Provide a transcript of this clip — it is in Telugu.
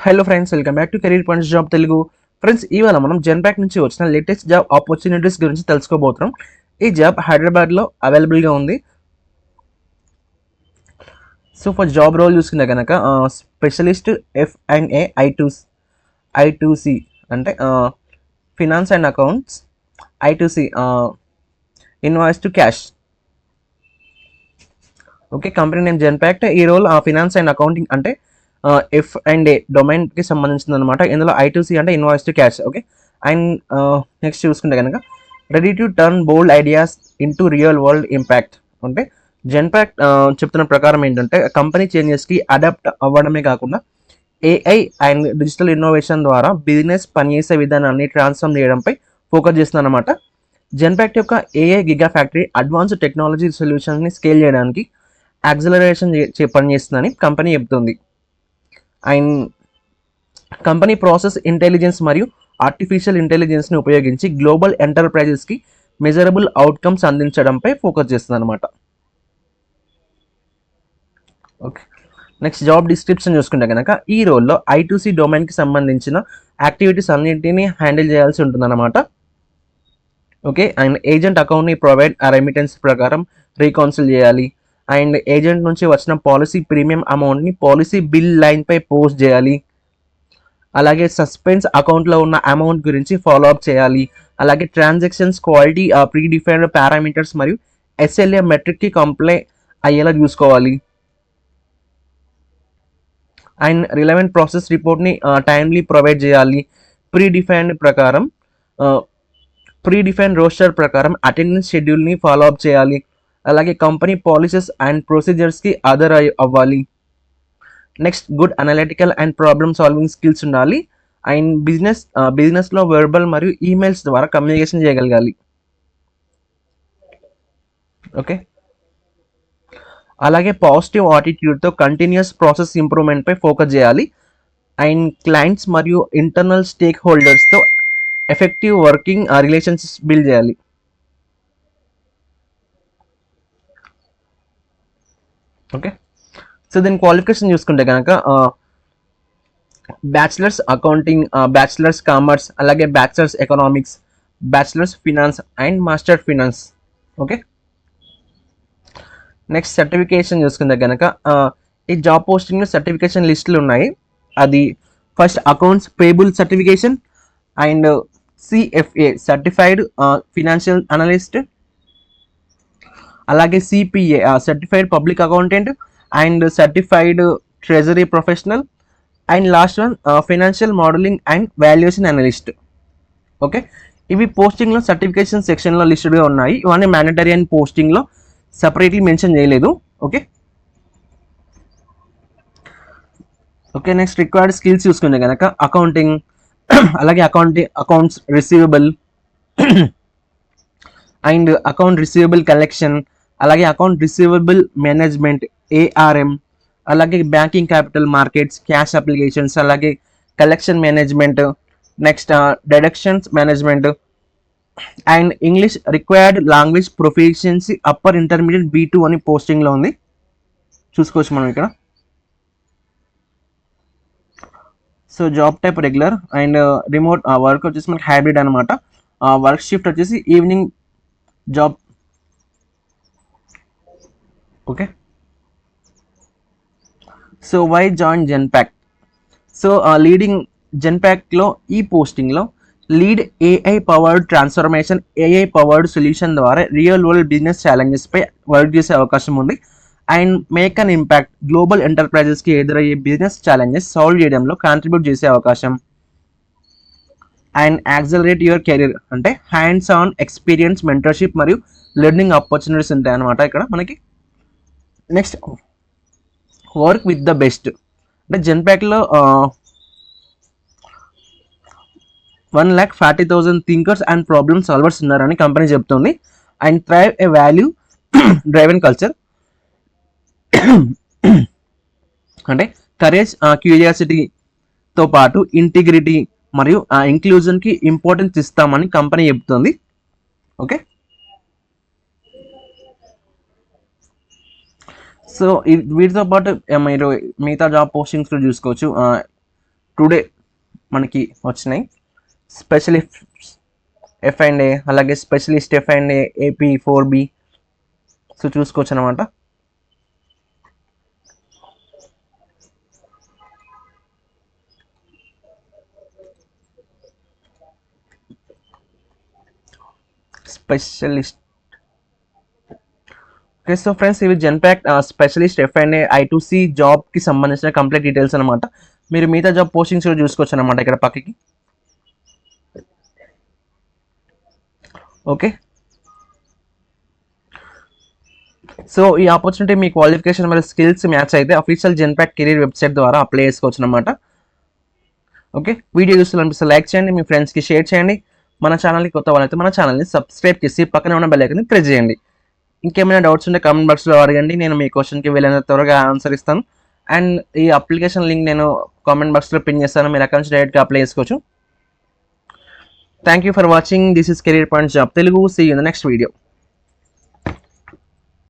Hello friends, welcome back to career points job Telugu. Friends, ఇవాళ మనం జెన్పాక్ నుంచి వచ్చిన లేటెస్ట్ జాబ్ ఆపర్చునిటీస్ గురించి తెలుసుకోబోతున్నాం. ఈ జాబ్ హైదరాబాద్లో అవైలబుల్గా ఉంది. సో ఫర్ జాబ్ రోల్ చూసుకుంటే కనుక స్పెషలిస్ట్ F&A I2C అంటే finance and accounts, I2C invoice to cash. Okay, company name Genpact. ఈ రోల్ ఫినాన్స్ అండ్ అకౌంటింగ్ అంటే F&A డొమైన్కి సంబంధించింది అనమాట. ఇందులో I2C అంటే invoice to cash. Okay, and next చూసుకుంటే కనుక ready to turn bold ideas into real world impact. అంటే జెన్పాక్ట్ చెప్తున్న ప్రకారం ఏంటంటే కంపెనీ చేంజెస్కి అడాప్ట్ అవ్వడమే కాకుండా AI అండ్ డిజిటల్ ఇన్నోవేషన్ ద్వారా బిజినెస్ పనిచేసే విధానాన్ని ట్రాన్స్ఫార్మ్ చేయడంపై ఫోకస్ చేస్తుంది అనమాట. జెన్పాక్ట్ యొక్క AI giga factory advanced technology సొల్యూషన్స్ని స్కేల్ చేయడానికి యాక్సిలరేషన్ పనిచేస్తుందని కంపెనీ చెబుతుంది. అండ్ కంపెనీ ప్రాసెస్ ఇంటెలిజెన్స్ మరియు ఆర్టిఫిషియల్ ఇంటెలిజెన్స్ని ఉపయోగించి గ్లోబల్ ఎంటర్ప్రైజెస్కి మెజరబుల్ అవుట్కమ్స్ అందించడంపై ఫోకస్ చేస్తుంది అనమాట. ఓకే, నెక్స్ట్ జాబ్ డిస్క్రిప్షన్ చూసుకుంటే కనుక ఈ రోల్లో I2C డొమైన్కి సంబంధించిన యాక్టివిటీస్ అన్నింటినీ హ్యాండిల్ చేయాల్సి ఉంటుందన్నమాట. ఓకే, అండ్ ఏజెంట్ అకౌంట్ని ప్రొవైడ్ రెమిటెన్స్ ప్రకారం రీకౌన్సిల్ చేయాలి. అండ్ ఏజెంట్ నుంచి వచ్చిన పాలసీ ప్రీమియం అమౌంట్ని పాలసీ బిల్ లైన్పై పోస్ట్ చేయాలి. అలాగే సస్పెన్స్ అకౌంట్లో ఉన్న అమౌంట్ గురించి ఫాలో అప్ చేయాలి. అలాగే transactions quality, predefined parameters మరియు SLA మెట్రిక్కి కంప్లై అయ్యేలా చూసుకోవాలి. అండ్ రిలవెంట్ ప్రాసెస్ రిపోర్ట్ని టైమ్లీ ప్రొవైడ్ చేయాలి. ప్రీ డిఫైన్డ్ రోస్టర్ ప్రకారం అటెండెన్స్ షెడ్యూల్ని ఫాలో అప్ చేయాలి. అలాగే కంపెనీ పాలసీస్ అండ్ ప్రొసీజర్స్కి ఆధార్ అవ్వాలి. Next good analytical and problem solving skills ఉండాలి. అండ్ బిజినెస్లో వెర్బల్ మరియు ఈమెయిల్స్ ద్వారా కమ్యూనికేషన్ చేయగలగాలి. ఓకే, అలాగే పాజిటివ్ యాటిట్యూడ్తో కంటిన్యూస్ ప్రాసెస్ ఇంప్రూవ్మెంట్పై ఫోకస్ చేయాలి. అండ్ క్లయింట్స్ మరియు ఇంటర్నల్ స్టేక్ హోల్డర్స్తో ఎఫెక్టివ్ వర్కింగ్ రిలేషన్షిప్స్ బిల్డ్ చేయాలి. ఓకే, సో దీని క్వాలిఫికేషన్ చూసుకుంటే కనుక బ్యాచిలర్స్ అకౌంటింగ్, బ్యాచిలర్స్ కామర్స్, అలాగే bachelors economics, bachelors finance and master finance. Okay, next certification చూసుకుంటే కనుక ఈ జాబ్ పోస్టింగ్లో సర్టిఫికేషన్ లిస్టులు ఉన్నాయి. అది first accounts payable certification, and CFA certified financial analyst, అలాగే CPA certified public accountant and certified treasury professional, and last one financial modelling and valuation analyst. Okay, ఇవి పోస్టింగ్లో సర్టిఫికేషన్ సెక్షన్లో లిస్టెడ్గా ఉన్నాయి. ఇవన్నీ మ్యాండటరీ అండ్ పోస్టింగ్లో సపరేట్లీ మెన్షన్ చేయలేదు. Okay okay next required skills చూసుకుంటే కనుక అకౌంటింగ్, అలాగే accounts receivable and account receivable collection, అలాగే అకౌంట్ రిసీవబుల్ మేనేజ్మెంట్ ARM, అలాగే banking capital markets, cash applications, అలాగే collection management, next deductions management. And English required language proficiency upper intermediate B2 అని పోస్టింగ్లో ఉంది, చూసుకోవచ్చు మనం ఇక్కడ. So job type regular and remote work వచ్చేసి మనకి హైబ్రిడ్ అనమాట. వర్క్ షిఫ్ట్ వచ్చేసి evening job. Okay, so why join Genpact? So leading జెన్పాక్లో ఈ పోస్టింగ్లో lead AI powered transformation, AI powered solution ద్వారా రియల్ వరల్డ్ బిజినెస్ ఛాలెంజెస్పై వర్క్ చేసే అవకాశం ఉంది. And make an impact, global ఎంటర్ప్రైజెస్కి ఎదురయ్యే బిజినెస్ ఛాలెంజెస్ సాల్వ్ చేయడంలో కాంట్రిబ్యూట్ చేసే అవకాశం. అండ్ యాక్సలరేట్ యువర్ కెరీర్ అంటే హ్యాండ్స్ ఆన్ ఎక్స్పీరియన్స్, మెంటర్షిప్ మరియు లెర్నింగ్ ఆపర్చునిటీస్ ఉంటాయి అన్నమాట ఇక్కడ మనకి. Next work with the best అంటే జెన్పాక్లో 1,40,000 థింకర్స్ అండ్ ప్రాబ్లమ్ సాల్వర్స్ ఉన్నారని కంపెనీ చెప్తుంది. And thrive A value driven culture అంటే కరేజ్, క్యూరియాసిటీతో పాటు ఇంటిగ్రిటీ మరియు ఇంక్లూజన్కి ఇంపార్టెన్స్ ఇస్తామని కంపెనీ చెప్తుంది. ఓకే, సో వీటితో పాటు మీరు మిగతా జాబ్ పోస్టింగ్స్లో చూసుకోవచ్చు. టుడే మనకి వచ్చినాయి. స్పెషలిస్ట్ F&A, అలాగే specialist F&A AP 4B. So చూసుకోవచ్చు అనమాట. స్పెషలిస్ట్. ఓకే, సో ఫ్రెండ్స్ ఇవి జెన్పాక్ట్ స్పెషలిస్ట్ F&A I2C జాబ్కి సంబంధించిన కంప్లీట్ డీటెయిల్స్ అనమాట. మీరు మిగతా జాబ్ పోస్టింగ్స్ కూడా చూసుకోవచ్చు అనమాట ఇక్కడ పక్కకి. ఓకే, సో ఈ ఆపర్చునిటీ మీ క్వాలిఫికేషన్ మరియు స్కిల్స్ మ్యాచ్ అయితే అఫీషియల్ జెన్పాక్ట్ కెరీర్ వెబ్సైట్ ద్వారా అప్లై చేసుకోవచ్చు అనమాట. ఓకే, వీడియో చూడాలనిపిస్తే లైక్ చేయండి, మీ ఫ్రెండ్స్కి షేర్ చేయండి. మన ఛానల్కి కొత్త వాళ్ళైతే మన ఛానల్ని సబ్స్క్రైబ్ చేసి పక్కనే ఉన్న బెల్ ఐకాన్ని ప్రెస్ చేయండి. ఇంకేమైనా డౌట్స్ ఉంటే కామెంట్ బాక్స్లో అడగండి, నేను మీ క్వశ్చన్కి వీలైనంత త్వరగా ఆన్సర్ ఇస్తాను. అండ్ ఈ అప్లికేషన్ లింక్ నేను కామెంట్ బాక్స్లో పిన్ చేస్తాను, మీరు అక్కడ నుంచి డైరెక్ట్గా అప్లై చేసుకోవచ్చు. Thank you for watching. This is career points job Telugu. See you in the next video.